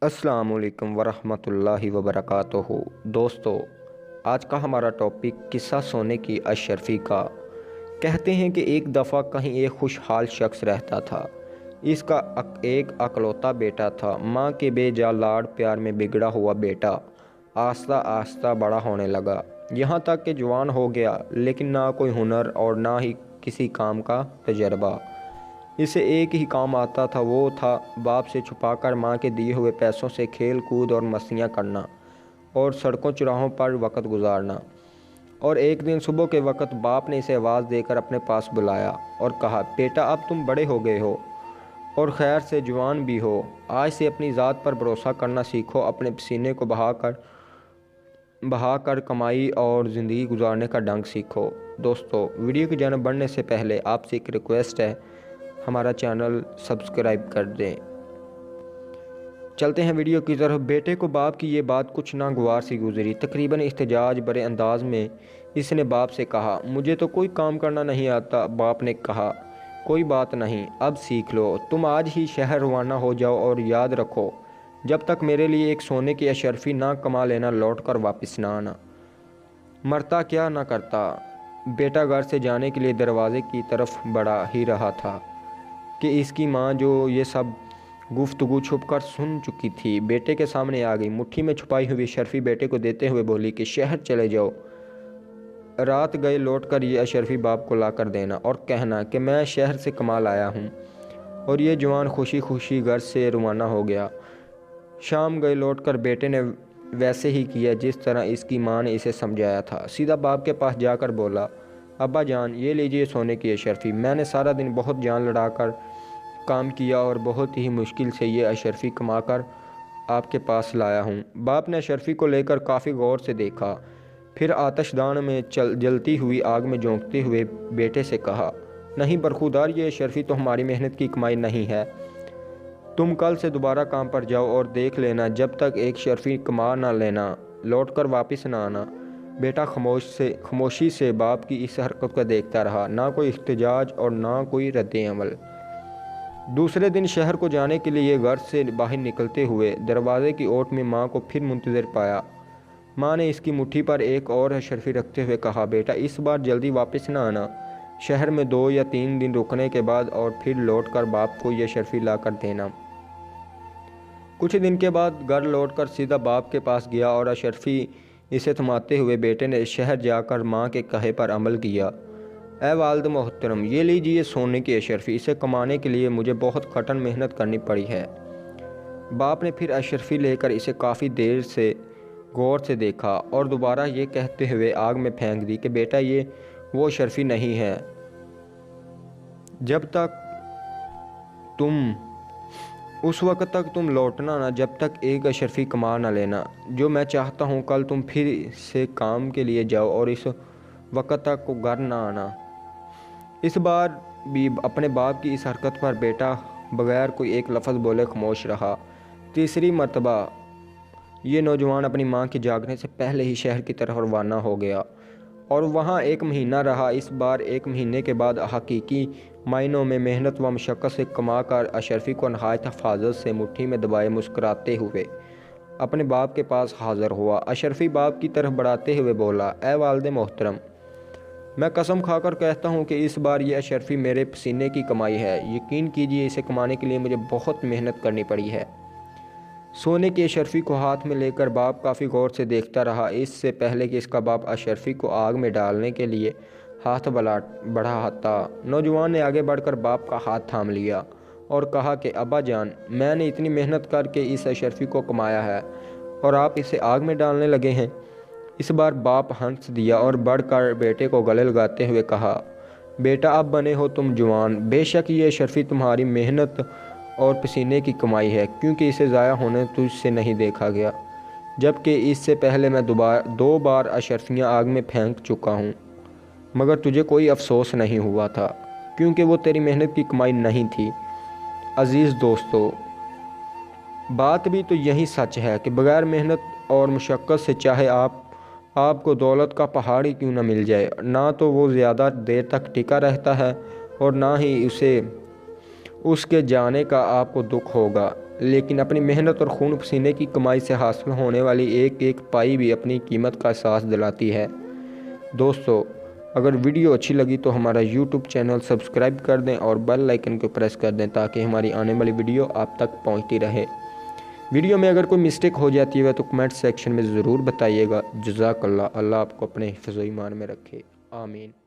السلام علیکم ورحمۃ اللہ وبرکاتہ۔ دوستو، آج کا ہمارا ٹاپک قصہ سونے کی اشرفی کا۔ کہتے ہیں کہ ایک دفعہ کہیں ایک خوشحال شخص رہتا تھا۔ اس کا ایک اکلوتا بیٹا تھا۔ ماں کے بے جا لاڈ پیار میں بگڑا ہوا بیٹا آہستہ آہستہ بڑا ہونے لگا، یہاں تک کہ جوان ہو گیا، لیکن نہ کوئی ہنر اور نہ ہی کسی کام کا تجربہ۔ اسے ایک ہی کام آتا تھا، وہ تھا باپ سے چھپا کر ماں کے دیے ہوئے پیسوں سے کھیل کود اور مستیاں کرنا اور سڑکوں چوراہوں پر وقت گزارنا۔ اور ایک دن صبح کے وقت باپ نے اسے آواز دے کر اپنے پاس بلایا اور کہا، بیٹا اب تم بڑے ہو گئے ہو اور خیر سے جوان بھی ہو، آج سے اپنی ذات پر بھروسہ کرنا سیکھو، اپنے پسینے کو بہا کر کمائی اور زندگی گزارنے کا ڈھنگ سیکھو۔ دوستو، ویڈیو کی جانب بڑھنے سے پہلے آپ سے ایک ریکویسٹ ہے، ہمارا چینل سبسکرائب کر دیں۔ چلتے ہیں ویڈیو کی طرف۔ بیٹے کو باپ کی یہ بات کچھ ناگوار سی گزری۔ تقریباً احتجاج برے انداز میں اس نے باپ سے کہا، مجھے تو کوئی کام کرنا نہیں آتا۔ باپ نے کہا، کوئی بات نہیں، اب سیکھ لو، تم آج ہی شہر روانہ ہو جاؤ اور یاد رکھو، جب تک میرے لیے ایک سونے کی اشرفی نہ کما لینا، لوٹ کر واپس نہ آنا۔ مرتا کیا نہ کرتا۔ بیٹا گھر سے جانے کے لیے دروازے کی طرف بڑھا ہی رہا تھا کہ اس کی ماں، جو یہ سب گفتگو چھپ کر سن چکی تھی، بیٹے کے سامنے آ گئی۔ مٹھی میں چھپائی ہوئی اشرفی بیٹے کو دیتے ہوئے بولی کہ شہر چلے جاؤ، رات گئے لوٹ کر یہ اشرفی باپ کو لا کر دینا اور کہنا کہ میں شہر سے کما لایا ہوں۔ اور یہ جوان خوشی خوشی گھر سے روانہ ہو گیا۔ شام گئے لوٹ کر بیٹے نے ویسے ہی کیا جس طرح اس کی ماں نے اسے سمجھایا تھا۔ سیدھا باپ کے پاس جا کر بولا، ابا جان، یہ لیجئے سونے کی اشرفی، میں نے سارا دن بہت جان لڑا کر کام کیا اور بہت ہی مشکل سے یہ اشرفی کما کر آپ کے پاس لایا ہوں۔ باپ نے اشرفی کو لے کر کافی غور سے دیکھا، پھر آتش دان میں جلتی ہوئی آگ میں جھونکتے ہوئے بیٹے سے کہا، نہیں برخودار، یہ اشرفی تو ہماری محنت کی کمائی نہیں ہے، تم کل سے دوبارہ کام پر جاؤ اور دیکھ لینا، جب تک ایک اشرفی کما نہ لینا، لوٹ کر واپس نہ آنا۔ بیٹا خاموشی سے باپ کی اس حرکت کو دیکھتا رہا، نہ کوئی احتجاج اور نہ کوئی رد عمل۔ دوسرے دن شہر کو جانے کے لیے گھر سے باہر نکلتے ہوئے دروازے کی اوٹ میں ماں کو پھر منتظر پایا۔ ماں نے اس کی مٹھی پر ایک اور اشرفی رکھتے ہوئے کہا، بیٹا اس بار جلدی واپس نہ آنا، شہر میں 2 یا 3 دن رکنے کے بعد اور پھر لوٹ کر باپ کو یہ اشرفی لا کر دینا۔ کچھ دن کے بعد گھر لوٹ کر سیدھا باپ کے پاس گیا اور اشرفی اسے تھماتے ہوئے بیٹے نے شہر جا کر ماں کے کہے پر عمل کیا۔ اے والد محترم، یہ لیجئے سونے کی اشرفی، اسے کمانے کے لیے مجھے بہت کٹھن محنت کرنی پڑی ہے۔ باپ نے پھر اشرفی لے کر اسے کافی دیر سے غور سے دیکھا اور دوبارہ یہ کہتے ہوئے آگ میں پھینک دی کہ بیٹا یہ وہ اشرفی نہیں ہے، اس وقت تک تم لوٹنا نہ جب تک ایک اشرفی کما نہ لینا۔ جو میں چاہتا ہوں کل تم پھر سے کام کے لیے جاؤ اور اس وقت تک کو گھر نہ آنا۔ اس بار بھی اپنے باپ کی اس حرکت پر بیٹا بغیر کوئی ایک لفظ بولے خاموش رہا۔ تیسری مرتبہ یہ نوجوان اپنی ماں کے جاگنے سے پہلے ہی شہر کی طرف روانہ ہو گیا اور وہاں 1 مہینہ رہا۔ اس بار 1 مہینے کے بعد حقیقی معنوں میں محنت و مشقت سے کما کر اشرفی کو نہایت حفاظت سے مٹھی میں دبائے مسکراتے ہوئے اپنے باپ کے پاس حاضر ہوا۔ اشرفی باپ کی طرف بڑھاتے ہوئے بولا، اے والد محترم، میں قسم کھا کر کہتا ہوں کہ اس بار یہ اشرفی میرے پسینے کی کمائی ہے، یقین کیجئے اسے کمانے کے لیے مجھے بہت محنت کرنی پڑی ہے۔ سونے کی اشرفی کو ہاتھ میں لے کر باپ کافی غور سے دیکھتا رہا، اس سے پہلے کہ اس کا باپ اشرفی کو آگ میں ڈالنے کے لیے ہاتھ بڑھاتا۔ نوجوان نے آگے بڑھ کر باپ کا ہاتھ تھام لیا اور کہا کہ ابا جان، میں نے اتنی محنت کر کے اس اشرفی کو کمایا ہے اور آپ اسے آگ میں ڈالنے لگے ہیں۔ اس بار باپ ہنس دیا اور بڑھ کر بیٹے کو گلے لگاتے ہوئے کہا، بیٹا اب بنے ہو تم جوان، بے شک یہ اشرفی تمہاری محنت اور پسینے کی کمائی ہے، کیونکہ اسے ضائع ہونے تجھ سے نہیں دیکھا گیا، جبکہ اس سے پہلے میں 2 بار اشرفیاں آگ میں پھینک چکا ہوں، مگر تجھے کوئی افسوس نہیں ہوا تھا، کیونکہ وہ تیری محنت کی کمائی نہیں تھی۔ عزیز دوستو، بات بھی تو یہی سچ ہے کہ بغیر محنت اور مشقت سے چاہے آپ کو دولت کا پہاڑ ہی کیوں نہ مل جائے، نہ تو وہ زیادہ دیر تک ٹکا رہتا ہے اور نہ ہی اس کے جانے کا آپ کو دکھ ہوگا۔ لیکن اپنی محنت اور خون پسینے کی کمائی سے حاصل ہونے والی ایک ایک پائی بھی اپنی قیمت کا احساس دلاتی ہے۔ دوستو، اگر ویڈیو اچھی لگی تو ہمارا یوٹیوب چینل سبسکرائب کر دیں اور بیل آئیکن کو پریس کر دیں تاکہ ہماری آنے والی ویڈیو آپ تک پہنچتی رہے۔ ویڈیو میں اگر کوئی مسٹیک ہو جاتی ہے تو کمنٹ سیکشن میں ضرور بتائیے گا۔ جزاک اللہ۔ اللہ آپ کو اپنے حفظ و ایمان میں رکھے۔ آمین۔